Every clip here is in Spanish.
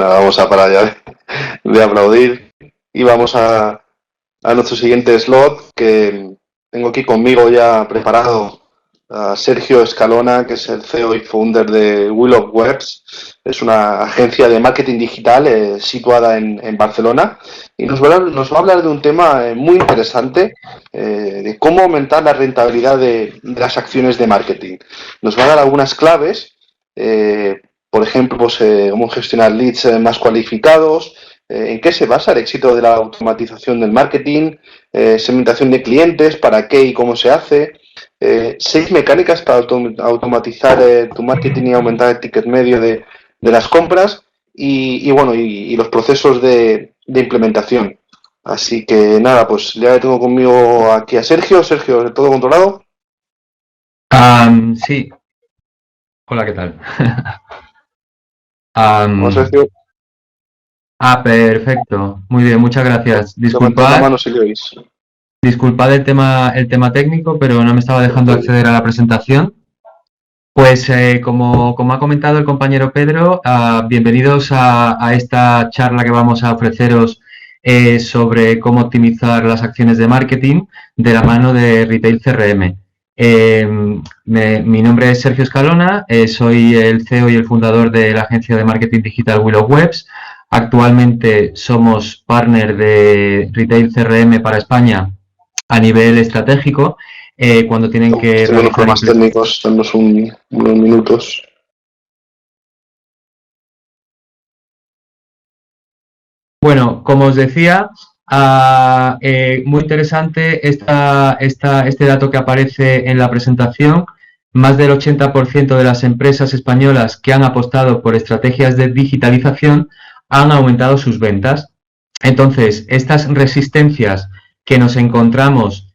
nada, vamos a parar ya de aplaudir y vamos a nuestro siguiente slot, que tengo aquí conmigo ya preparado a Sergio Escalona, que es el CEO y founder de Wheel of Webs. Es una agencia de marketing digital situada en Barcelona, y nos va a hablar de un tema muy interesante, de cómo aumentar la rentabilidad de las acciones de marketing. Nos va a dar algunas claves, por ejemplo, pues, cómo gestionar leads más cualificados, en qué se basa el éxito de la automatización del marketing, segmentación de clientes, para qué y cómo se hace, 6 mecánicas para automatizar tu marketing y aumentar el ticket medio de las compras, y los procesos de implementación. Así que nada, pues ya tengo conmigo aquí a Sergio. Sergio, ¿todo controlado? Sí. Hola, ¿qué tal? Hola, Sergio. Perfecto. Muy bien, muchas gracias. Levantad la mano si le oís. Disculpad el tema técnico, pero no me estaba dejando acceder a la presentación. Pues como ha comentado el compañero Pedro, bienvenidos a esta charla que vamos a ofreceros sobre cómo optimizar las acciones de marketing de la mano de Retail CRM. Mi nombre es Sergio Escalona, soy el CEO y el fundador de la agencia de marketing digital Wheel of Webs. Actualmente somos partner de Retail CRM para España a nivel estratégico. Cuando tienen que realizar unos problemas técnicos, danos unos minutos. Bueno, como os decía, muy interesante este dato que aparece en la presentación. Más del 80% de las empresas españolas que han apostado por estrategias de digitalización han aumentado sus ventas. Entonces, estas resistencias que nos encontramos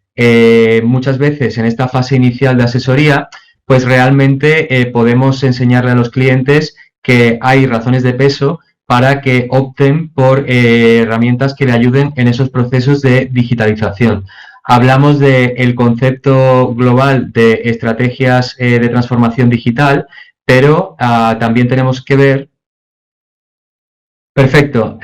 muchas veces en esta fase inicial de asesoría, pues realmente podemos enseñarle a los clientes que hay razones de peso para que opten por herramientas que le ayuden en esos procesos de digitalización. Hablamos del concepto global de estrategias de transformación digital, pero también tenemos que ver... Perfecto.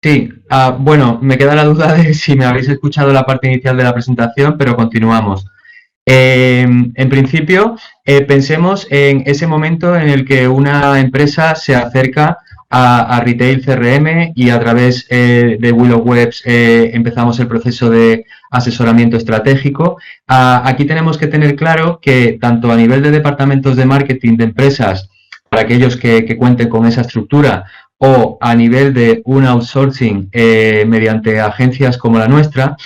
Sí, bueno, me queda la duda de si me habéis escuchado la parte inicial de la presentación, pero continuamos. En principio, pensemos en ese momento en el que una empresa se acerca a Retail CRM y a través de Wheel of Webs empezamos el proceso de asesoramiento estratégico. Aquí tenemos que tener claro que tanto a nivel de departamentos de marketing de empresas, para aquellos que cuenten con esa estructura, o a nivel de un outsourcing mediante agencias como la nuestra,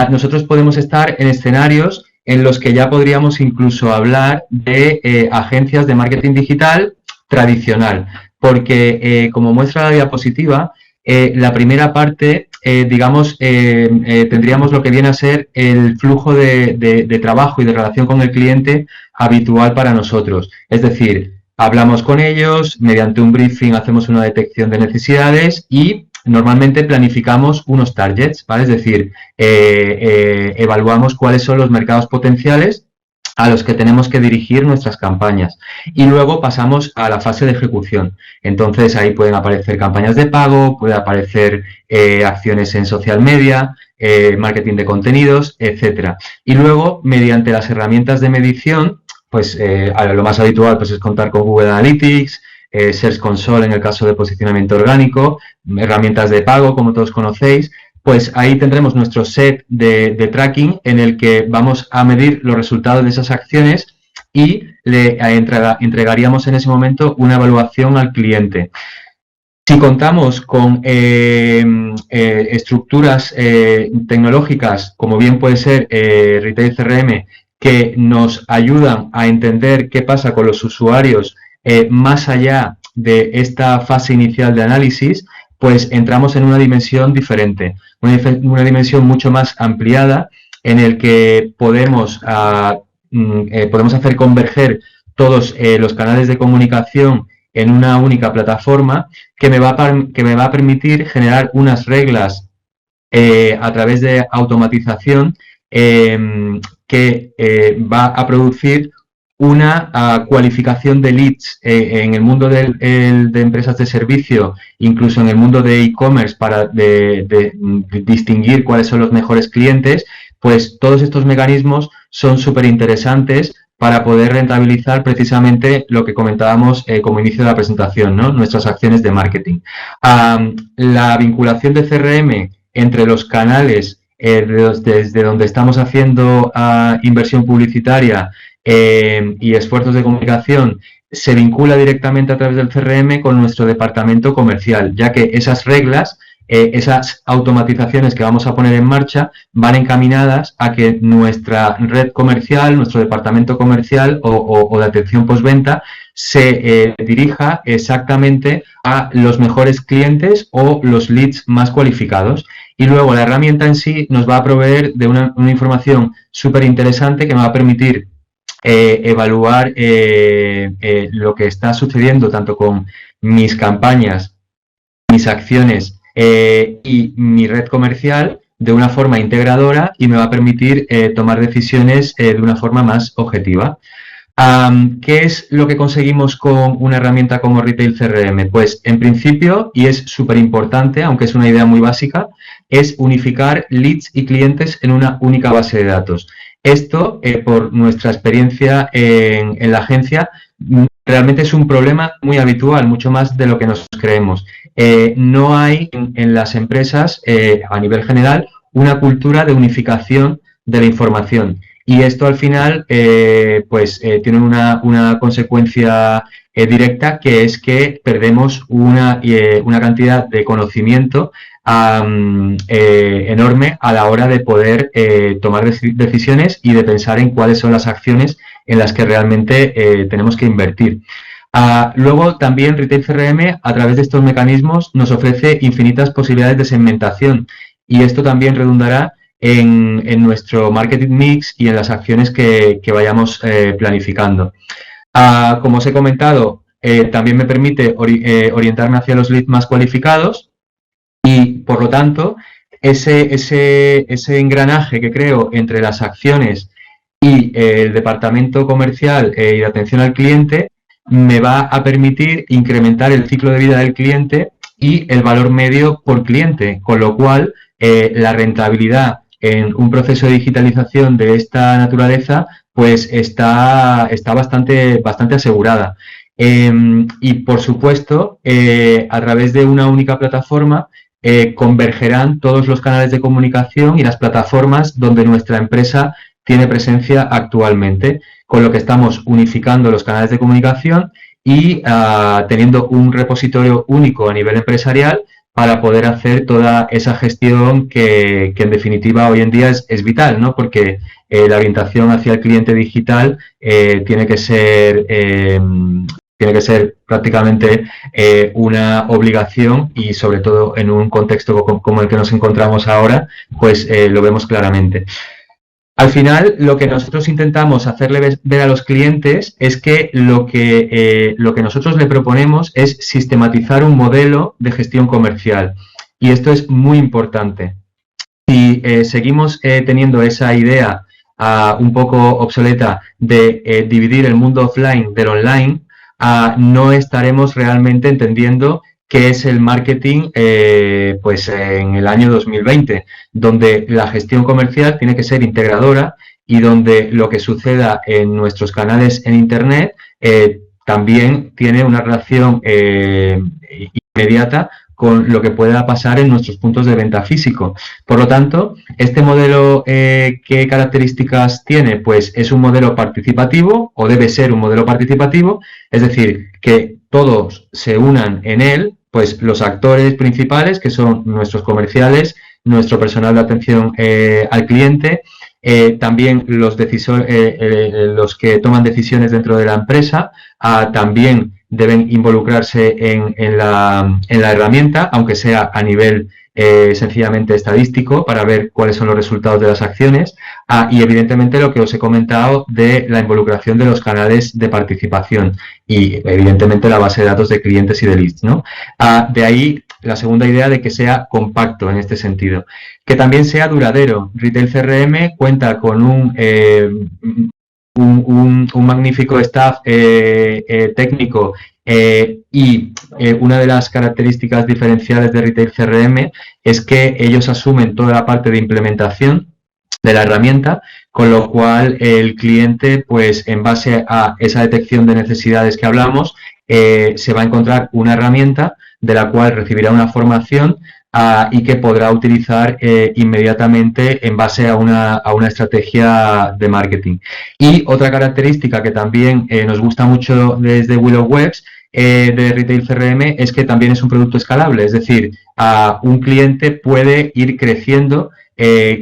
nosotros podemos estar en escenarios en los que ya podríamos incluso hablar de agencias de marketing digital tradicional, porque como muestra la diapositiva, la primera parte, tendríamos lo que viene a ser el flujo de trabajo y de relación con el cliente habitual para nosotros. Es decir, hablamos con ellos, mediante un briefing hacemos una detección de necesidades y normalmente planificamos unos targets, ¿vale? Es decir, evaluamos cuáles son los mercados potenciales a los que tenemos que dirigir nuestras campañas. Y luego pasamos a la fase de ejecución. Entonces, ahí pueden aparecer campañas de pago, puede aparecer acciones en social media, marketing de contenidos, etcétera. Y luego, mediante las herramientas de medición, pues lo más habitual pues, es contar con Google Analytics, Search Console en el caso de posicionamiento orgánico, herramientas de pago, como todos conocéis, pues ahí tendremos nuestro set de tracking en el que vamos a medir los resultados de esas acciones y le entregaríamos en ese momento una evaluación al cliente. Si contamos con estructuras tecnológicas, como bien puede ser Retail CRM, que nos ayudan a entender qué pasa con los usuarios más allá de esta fase inicial de análisis, pues entramos en una dimensión diferente, una dimensión mucho más ampliada en el que podemos hacer converger todos los canales de comunicación en una única plataforma que me va a permitir generar unas reglas a través de automatización que va a producir una cualificación de leads en el mundo de empresas de servicio, incluso en el mundo de e-commerce, para distinguir cuáles son los mejores clientes, pues todos estos mecanismos son súper interesantes para poder rentabilizar precisamente lo que comentábamos como inicio de la presentación, ¿no? Nuestras acciones de marketing. La vinculación de CRM entre los canales desde donde estamos haciendo inversión publicitaria y esfuerzos de comunicación se vincula directamente a través del CRM con nuestro departamento comercial, ya que esas reglas, esas automatizaciones que vamos a poner en marcha van encaminadas a que nuestra red comercial, nuestro departamento comercial o de atención postventa se dirija exactamente a los mejores clientes o los leads más cualificados. Y luego la herramienta en sí nos va a proveer de una información súper interesante que me va a permitir evaluar lo que está sucediendo tanto con mis campañas, mis acciones y mi red comercial de una forma integradora y me va a permitir tomar decisiones de una forma más objetiva. ¿Qué es lo que conseguimos con una herramienta como Retail CRM? Pues en principio, y es súper importante, aunque es una idea muy básica, es unificar leads y clientes en una única base de datos. Esto, por nuestra experiencia en la agencia, realmente es un problema muy habitual, mucho más de lo que nos creemos. No hay en las empresas, a nivel general, una cultura de unificación de la información. Y esto al final tiene una consecuencia directa, que es que perdemos una cantidad de conocimiento enorme a la hora de poder tomar decisiones y de pensar en cuáles son las acciones en las que realmente tenemos que invertir. Luego también Retail CRM, a través de estos mecanismos, nos ofrece infinitas posibilidades de segmentación, y esto también redundará en nuestro marketing mix y en las acciones que vayamos planificando. Como os he comentado, también me permite orientarme hacia los leads más cualificados y, por lo tanto, ese engranaje que creo entre las acciones y el departamento comercial y de atención al cliente me va a permitir incrementar el ciclo de vida del cliente y el valor medio por cliente, con lo cual la rentabilidad en un proceso de digitalización de esta naturaleza pues está bastante asegurada. Y, por supuesto, a través de una única plataforma convergerán todos los canales de comunicación y las plataformas donde nuestra empresa tiene presencia actualmente, con lo que estamos unificando los canales de comunicación y teniendo un repositorio único a nivel empresarial para poder hacer toda esa gestión que en definitiva hoy en día es vital, ¿no? Porque la orientación hacia el cliente digital tiene que ser prácticamente una obligación, y sobre todo en un contexto como el que nos encontramos ahora, pues lo vemos claramente. Al final, lo que nosotros intentamos hacerle ver a los clientes es que lo que nosotros le proponemos es sistematizar un modelo de gestión comercial. Y esto es muy importante. Si seguimos teniendo esa idea un poco obsoleta de dividir el mundo offline del online, no estaremos realmente entendiendo qué es el marketing pues en el año 2020, donde la gestión comercial tiene que ser integradora y donde lo que suceda en nuestros canales en Internet también tiene una relación inmediata con lo que pueda pasar en nuestros puntos de venta físico. Por lo tanto, este modelo, ¿qué características tiene? Pues es un modelo participativo, o debe ser un modelo participativo, es decir, que todos se unan en él, pues los actores principales, que son nuestros comerciales, nuestro personal de atención al cliente, también los que toman decisiones dentro de la empresa, también deben involucrarse en la herramienta, aunque sea a nivel sencillamente estadístico, para ver cuáles son los resultados de las acciones, y evidentemente lo que os he comentado de la involucración de los canales de participación y evidentemente la base de datos de clientes y de leads, ¿no? De ahí la segunda idea de que sea compacto en este sentido. Que también sea duradero. Retail CRM cuenta con un un magnífico staff técnico y una de las características diferenciales de Retail CRM es que ellos asumen toda la parte de implementación de la herramienta, con lo cual el cliente, pues en base a esa detección de necesidades que hablamos, se va a encontrar una herramienta de la cual recibirá una formación y que podrá utilizar inmediatamente en base a una estrategia de marketing. Y otra característica que también nos gusta mucho desde Willow Webs de Retail CRM es que también es un producto escalable, es decir, un cliente puede ir creciendo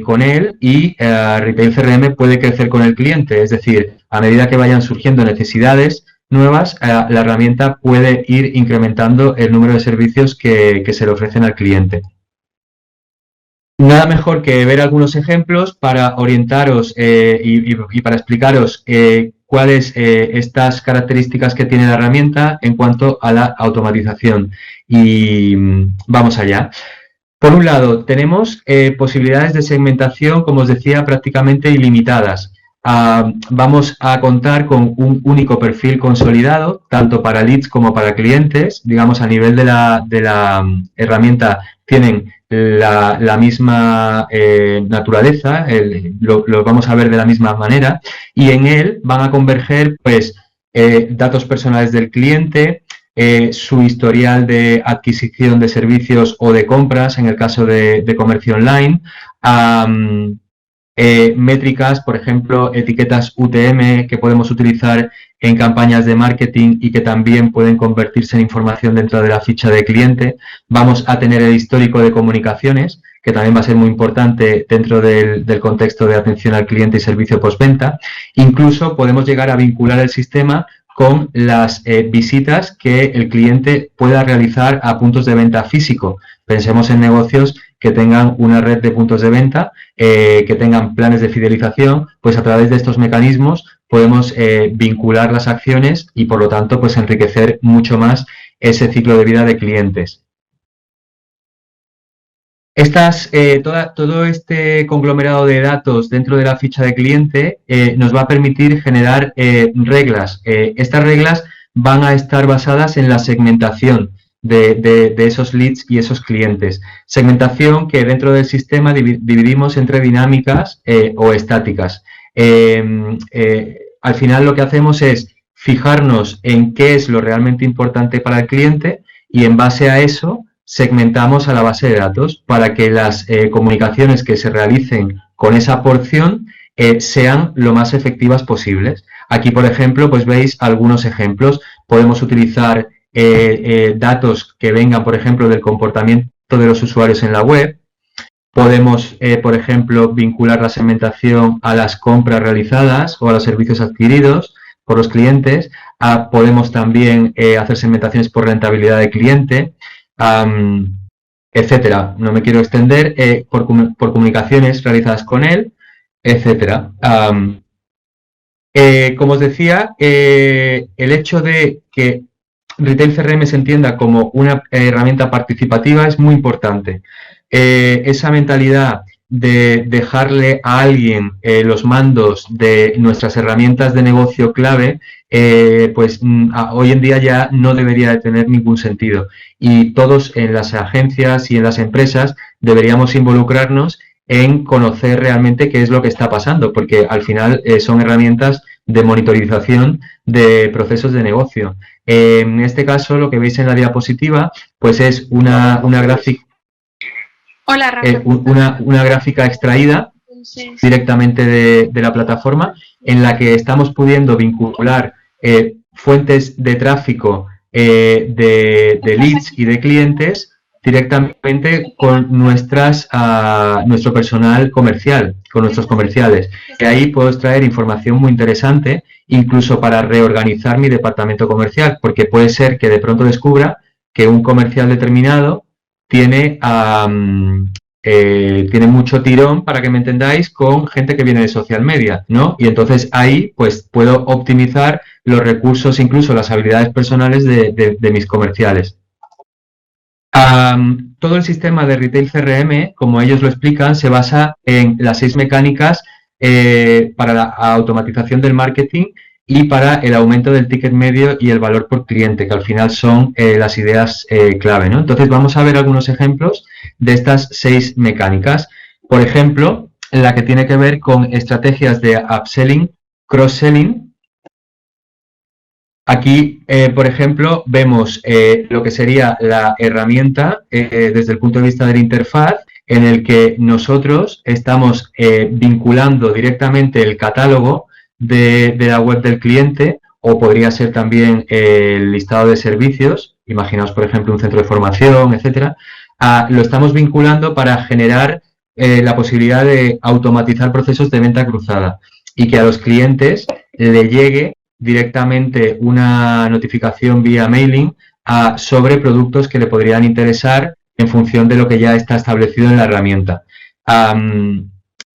con él y Retail CRM puede crecer con el cliente, es decir, a medida que vayan surgiendo necesidades nuevas, la herramienta puede ir incrementando el número de servicios que se le ofrecen al cliente. Nada mejor que ver algunos ejemplos para orientaros y para explicaros cuáles estas características que tiene la herramienta en cuanto a la automatización. Y vamos allá. Por un lado, tenemos posibilidades de segmentación, como os decía, prácticamente ilimitadas. Vamos a contar con un único perfil consolidado, tanto para leads como para clientes. Digamos, a nivel de la herramienta tienen la misma naturaleza, lo vamos a ver de la misma manera, y en él van a converger pues datos personales del cliente, su historial de adquisición de servicios o de compras, en el caso de comercio online, métricas, por ejemplo, etiquetas UTM que podemos utilizar en campañas de marketing y que también pueden convertirse en información dentro de la ficha de cliente. Vamos a tener el histórico de comunicaciones, que también va a ser muy importante dentro del contexto de atención al cliente y servicio postventa. Incluso podemos llegar a vincular el sistema con las visitas que el cliente pueda realizar a puntos de venta físico. Pensemos en negocios que tengan una red de puntos de venta, que tengan planes de fidelización, pues a través de estos mecanismos podemos vincular las acciones y, por lo tanto, pues enriquecer mucho más ese ciclo de vida de clientes. Todo este conglomerado de datos dentro de la ficha de cliente nos va a permitir generar reglas. Estas reglas van a estar basadas en la segmentación de esos leads y esos clientes. Segmentación que dentro del sistema dividimos entre dinámicas o estáticas. Al final lo que hacemos es fijarnos en qué es lo realmente importante para el cliente y en base a eso segmentamos a la base de datos para que las comunicaciones que se realicen con esa porción sean lo más efectivas posibles. Aquí, por ejemplo, pues veis algunos ejemplos. Podemos utilizar datos que vengan, por ejemplo, del comportamiento de los usuarios en la web. Podemos, por ejemplo, vincular la segmentación a las compras realizadas o a los servicios adquiridos por los clientes. Podemos también hacer segmentaciones por rentabilidad de cliente, etcétera. No me quiero extender, por comunicaciones realizadas con él, etcétera. Como os decía, el hecho de que Retail CRM se entienda como una herramienta participativa es muy importante. Esa mentalidad de dejarle a alguien los mandos de nuestras herramientas de negocio clave, pues hoy en día ya no debería de tener ningún sentido. Y todos en las agencias y en las empresas deberíamos involucrarnos en conocer realmente qué es lo que está pasando, porque al final son herramientas de monitorización de procesos de negocio. En este caso, lo que veis en la diapositiva, pues es una gráfica. Hola, Rafa. Una gráfica extraída directamente de la plataforma en la que estamos pudiendo vincular fuentes de tráfico de leads y de clientes directamente con nuestro personal comercial, con nuestros comerciales. Y ahí puedo extraer información muy interesante, incluso para reorganizar mi departamento comercial, porque puede ser que de pronto descubra que un comercial determinado tiene mucho tirón, para que me entendáis, con gente que viene de social media, ¿no? Y entonces ahí pues puedo optimizar los recursos, incluso las habilidades personales de mis comerciales. Todo el sistema de Retail CRM, como ellos lo explican, se basa en las 6 mecánicas para la automatización del marketing y para el aumento del ticket medio y el valor por cliente, que al final son las ideas clave, ¿no? Entonces vamos a ver algunos ejemplos de estas 6 mecánicas. Por ejemplo, la que tiene que ver con estrategias de upselling, cross-selling. Aquí, por ejemplo, vemos lo que sería la herramienta desde el punto de vista de la interfaz, en el que nosotros estamos vinculando directamente el catálogo de la web del cliente, o podría ser también el listado de servicios, imaginaos por ejemplo un centro de formación, etcétera, lo estamos vinculando para generar la posibilidad de automatizar procesos de venta cruzada y que a los clientes le llegue directamente una notificación vía mailing sobre productos que le podrían interesar en función de lo que ya está establecido en la herramienta.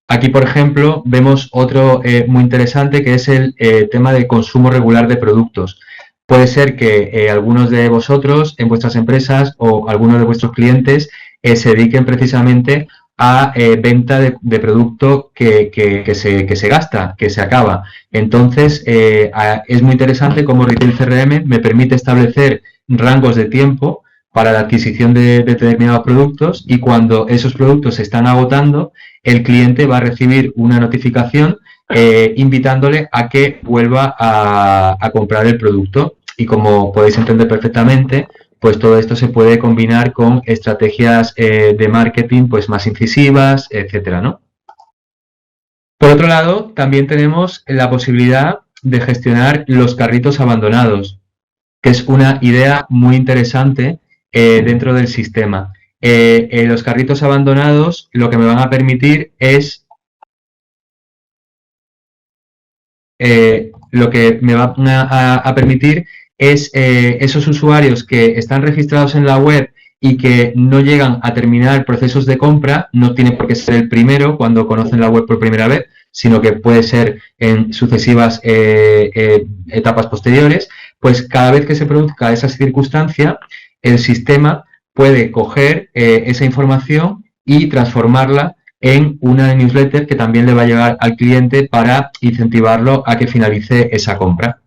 Aquí, por ejemplo, vemos otro muy interesante, que es el tema del consumo regular de productos. Puede ser que algunos de vosotros en vuestras empresas o algunos de vuestros clientes se dediquen precisamente a venta de producto que se gasta, que se acaba. Entonces, es muy interesante cómo Retail CRM me permite establecer rangos de tiempo para la adquisición de determinados productos, y cuando esos productos se están agotando, el cliente va a recibir una notificación invitándole a que vuelva a comprar el producto. Y como podéis entender perfectamente, pues todo esto se puede combinar con estrategias de marketing pues más incisivas, etcétera, ¿no? Por otro lado, también tenemos la posibilidad de gestionar los carritos abandonados, que es una idea muy interesante dentro del sistema. Los carritos abandonados lo que me van a permitir es esos usuarios que están registrados en la web y que no llegan a terminar procesos de compra. No tiene por qué ser el primero cuando conocen la web por primera vez, sino que puede ser en sucesivas etapas posteriores. Pues cada vez que se produzca esa circunstancia, el sistema puede coger esa información y transformarla en una newsletter que también le va a llegar al cliente para incentivarlo a que finalice esa compra.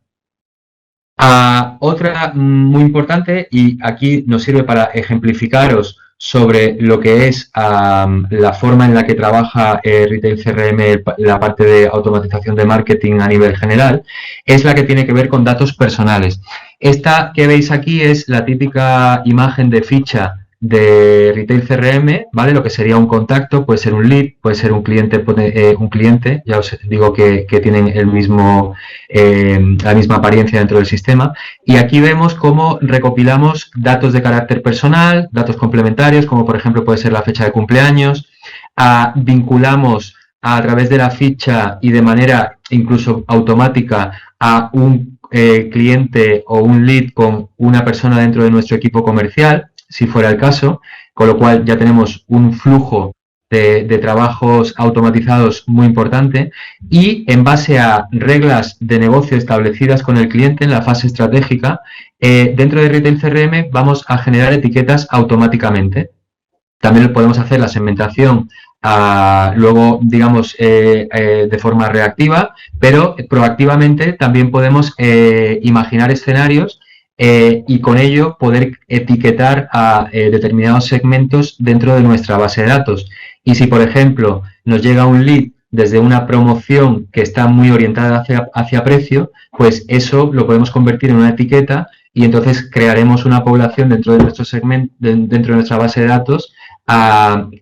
Otra muy importante, y aquí nos sirve para ejemplificaros sobre lo que es la forma en la que trabaja Retail CRM, la parte de automatización de marketing a nivel general, es la que tiene que ver con datos personales. Esta que veis aquí es la típica imagen de ficha de Retail CRM, ¿vale? Lo que sería un contacto, puede ser un lead, puede ser un cliente, ya os digo que tienen el mismo, la misma apariencia dentro del sistema. Y aquí vemos cómo recopilamos datos de carácter personal, datos complementarios, como por ejemplo puede ser la fecha de cumpleaños, vinculamos a través de la ficha y de manera incluso automática a un cliente o un lead con una persona dentro de nuestro equipo comercial, si fuera el caso, con lo cual ya tenemos un flujo de trabajos automatizados muy importante, y en base a reglas de negocio establecidas con el cliente en la fase estratégica, dentro de Retail CRM vamos a generar etiquetas automáticamente. También podemos hacer la segmentación luego, digamos, de forma reactiva, pero proactivamente también podemos imaginar escenarios y con ello poder etiquetar a determinados segmentos dentro de nuestra base de datos. Y si, por ejemplo, nos llega un lead desde una promoción que está muy orientada hacia precio, pues eso lo podemos convertir en una etiqueta, y entonces crearemos una población dentro de nuestro segmento, dentro de nuestra base de datos,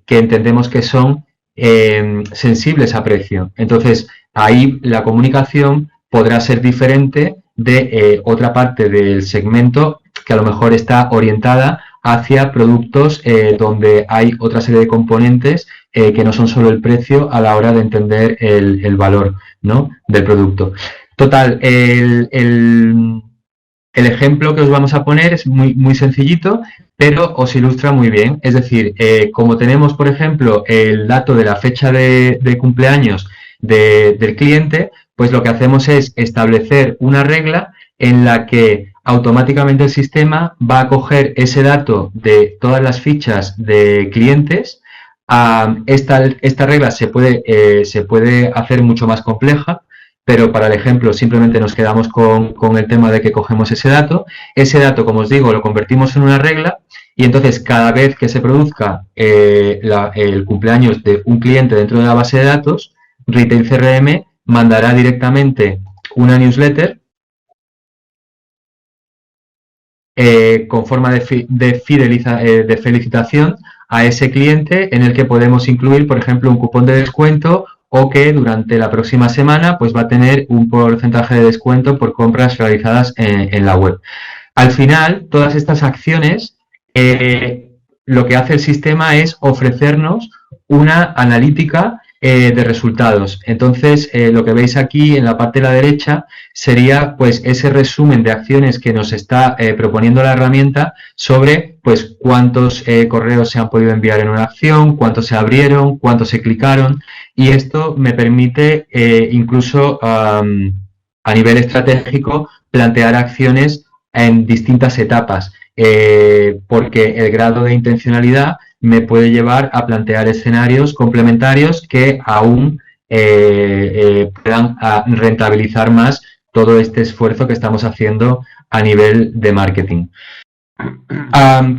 que entendemos que son sensibles a precio. Entonces, ahí la comunicación podrá ser diferente de otra parte del segmento que a lo mejor está orientada hacia productos donde hay otra serie de componentes que no son solo el precio a la hora de entender el valor, ¿no?, del producto. Total, el ejemplo que os vamos a poner es muy sencillito, pero os ilustra muy bien. Es decir, como tenemos, por ejemplo, el dato de la fecha de cumpleaños del cliente, pues lo que hacemos es establecer una regla en la que automáticamente el sistema va a coger ese dato de todas las fichas de clientes Esta regla se puede hacer mucho más compleja, pero para el ejemplo simplemente nos quedamos con el tema de que cogemos ese dato. Ese dato, como os digo, lo convertimos en una regla y entonces cada vez que se produzca el cumpleaños de un cliente dentro de la base de datos, Retail CRM mandará directamente una newsletter con forma de felicitación a ese cliente, en el que podemos incluir, por ejemplo, un cupón de descuento, o que durante la próxima semana pues va a tener un porcentaje de descuento por compras realizadas en la web. Al final, todas estas acciones, lo que hace el sistema es ofrecernos una analítica de resultados. Entonces, lo que veis aquí en la parte de la derecha sería pues ese resumen de acciones que nos está proponiendo la herramienta sobre pues cuántos correos se han podido enviar en una acción, cuántos se abrieron, cuántos se clicaron, y esto me permite incluso a nivel estratégico plantear acciones en distintas etapas, porque el grado de intencionalidad me puede llevar a plantear escenarios complementarios que aún puedan rentabilizar más todo este esfuerzo que estamos haciendo a nivel de marketing.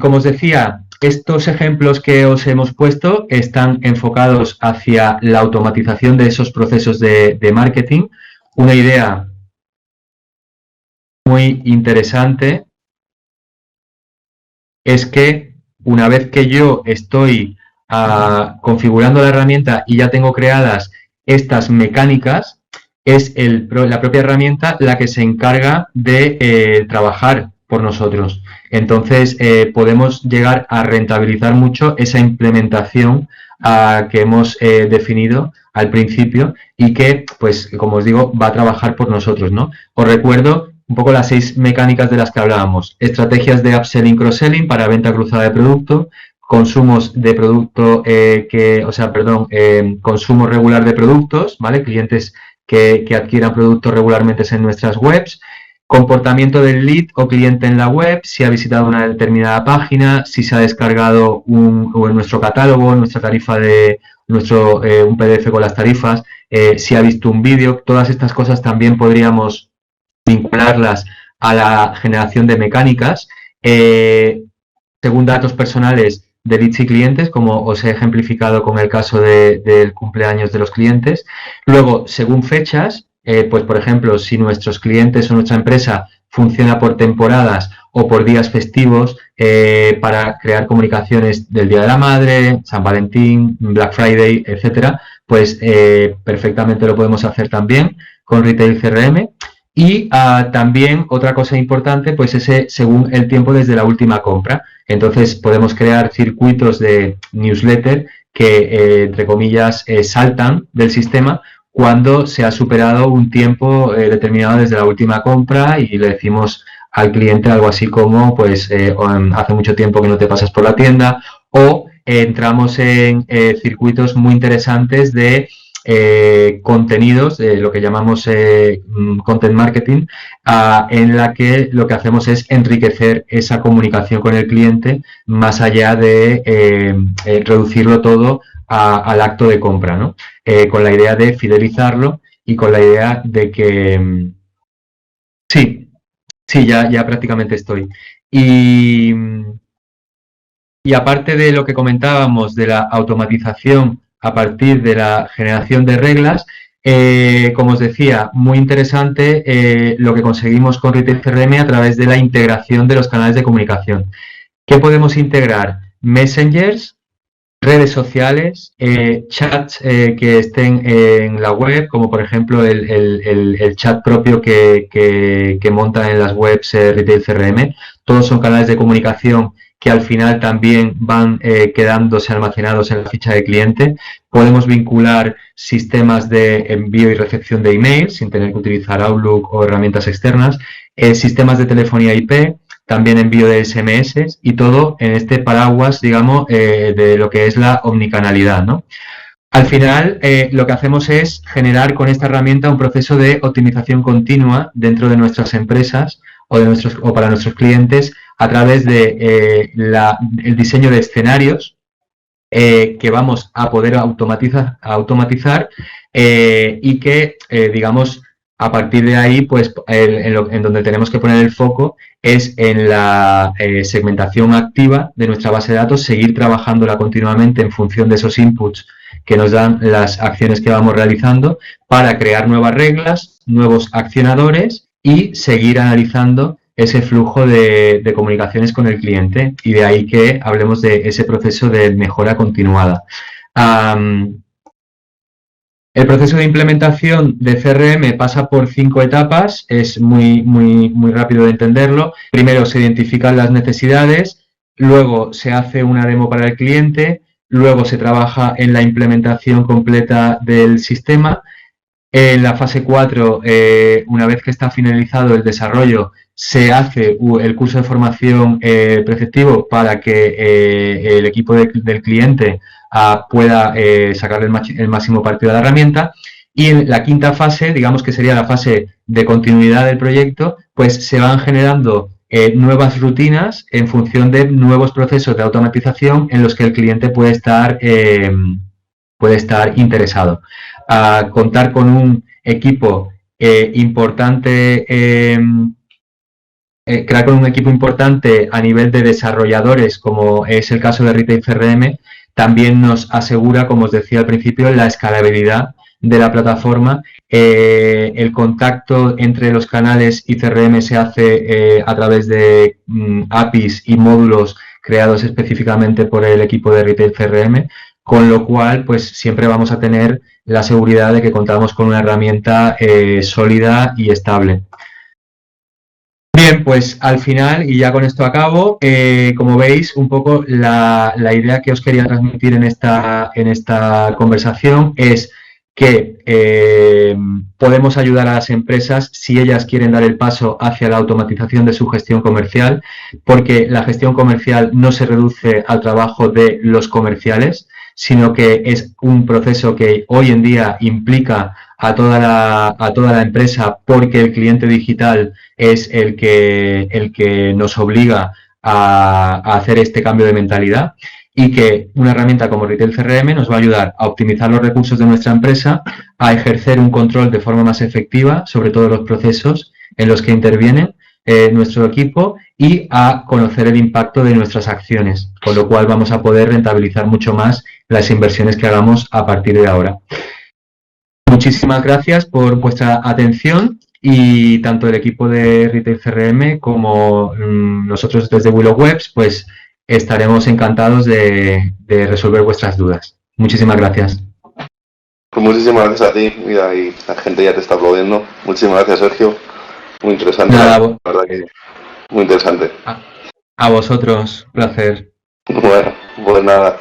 Como os decía, estos ejemplos que os hemos puesto están enfocados hacia la automatización de esos procesos de marketing. Una idea muy interesante es que una vez que yo estoy configurando la herramienta y ya tengo creadas estas mecánicas, es la propia herramienta la que se encarga de trabajar por nosotros. Entonces, podemos llegar a rentabilizar mucho esa implementación que hemos definido al principio y que, pues, como os digo, va a trabajar por nosotros, ¿no? Os recuerdo un poco las 6 mecánicas de las que hablábamos. Estrategias de upselling, cross-selling para venta cruzada de producto, consumos de producto, consumo regular de productos, ¿vale? Clientes que adquieran productos regularmente en nuestras webs, comportamiento del lead o cliente en la web, si ha visitado una determinada página, si se ha descargado en nuestro catálogo, en nuestra tarifa un PDF con las tarifas, si ha visto un vídeo. Todas estas cosas también podríamos vincularlas a la generación de mecánicas, según datos personales de leads y clientes, como os he ejemplificado con el caso del cumpleaños de los clientes. Luego, según fechas, pues por ejemplo, si nuestros clientes o nuestra empresa funciona por temporadas o por días festivos, para crear comunicaciones del Día de la Madre, San Valentín, Black Friday, etcétera, pues perfectamente lo podemos hacer también con Retail CRM. Y también otra cosa importante, pues según el tiempo desde la última compra. Entonces podemos crear circuitos de newsletter que, entre comillas, saltan del sistema cuando se ha superado un tiempo determinado desde la última compra, y le decimos al cliente algo así como, pues, hace mucho tiempo que no te pasas por la tienda, o entramos en circuitos muy interesantes de contenidos, lo que llamamos content marketing, en la que lo que hacemos es enriquecer esa comunicación con el cliente más allá de reducirlo todo al acto de compra, ¿no? Con la idea de fidelizarlo y con la idea de que sí, ya prácticamente estoy. Y aparte de lo que comentábamos de la automatización a partir de la generación de reglas, como os decía, muy interesante lo que conseguimos con Retail CRM a través de la integración de los canales de comunicación. ¿Qué podemos integrar? Messengers, redes sociales, chats que estén en la web, como por ejemplo el chat propio que monta en las webs Retail CRM. Todos son canales de comunicación que al final también van quedándose almacenados en la ficha de cliente. Podemos vincular sistemas de envío y recepción de email sin tener que utilizar Outlook o herramientas externas, sistemas de telefonía IP, también envío de SMS, y todo en este paraguas, digamos, de lo que es la omnicanalidad, ¿no? Al final, lo que hacemos es generar con esta herramienta un proceso de optimización continua dentro de nuestras empresas o para nuestros clientes, a través de el diseño de escenarios que vamos a poder automatizar y que, digamos, a partir de ahí, pues en donde tenemos que poner el foco es en la segmentación activa de nuestra base de datos, seguir trabajándola continuamente en función de esos inputs que nos dan las acciones que vamos realizando para crear nuevas reglas, nuevos accionadores y seguir analizando ese flujo de comunicaciones con el cliente, y de ahí que hablemos de ese proceso de mejora continuada. El proceso de implementación de CRM pasa por 5 etapas, es muy rápido de entenderlo. Primero se identifican las necesidades, luego se hace una demo para el cliente, luego se trabaja en la implementación completa del sistema. En la fase 4, una vez que está finalizado el desarrollo, se hace el curso de formación preceptivo para que el equipo del cliente pueda sacarle el máximo partido a la herramienta. Y en la quinta fase, digamos que sería la fase de continuidad del proyecto, pues se van generando nuevas rutinas en función de nuevos procesos de automatización en los que el cliente puede estar interesado. A contar con un equipo importante, crear con un equipo importante a nivel de desarrolladores, como es el caso de Retail CRM, también nos asegura, como os decía al principio, la escalabilidad de la plataforma. El contacto entre los canales y CRM se hace a través de APIs y módulos creados específicamente por el equipo de Retail CRM, con lo cual pues siempre vamos a tener la seguridad de que contamos con una herramienta sólida y estable. Bien, pues al final, y ya con esto acabo, como veis, un poco la idea que os quería transmitir en esta conversación es que podemos ayudar a las empresas si ellas quieren dar el paso hacia la automatización de su gestión comercial, porque la gestión comercial no se reduce al trabajo de los comerciales, sino que es un proceso que hoy en día implica a toda la empresa, porque el cliente digital es el que nos obliga a hacer este cambio de mentalidad, y que una herramienta como Retail CRM nos va a ayudar a optimizar los recursos de nuestra empresa, a ejercer un control de forma más efectiva sobre todos los procesos en los que interviene nuestro equipo, y a conocer el impacto de nuestras acciones, con lo cual vamos a poder rentabilizar mucho más las inversiones que hagamos a partir de ahora. Muchísimas gracias por vuestra atención, y tanto el equipo de Retail CRM como nosotros desde Willow Webs pues estaremos encantados de resolver vuestras dudas. Muchísimas gracias. Pues muchísimas gracias a ti. Mira, y la gente ya te está aplaudiendo. Muchísimas gracias, Sergio. Muy interesante. Nada, la verdad que muy interesante. A vosotros, placer. Bueno, pues nada.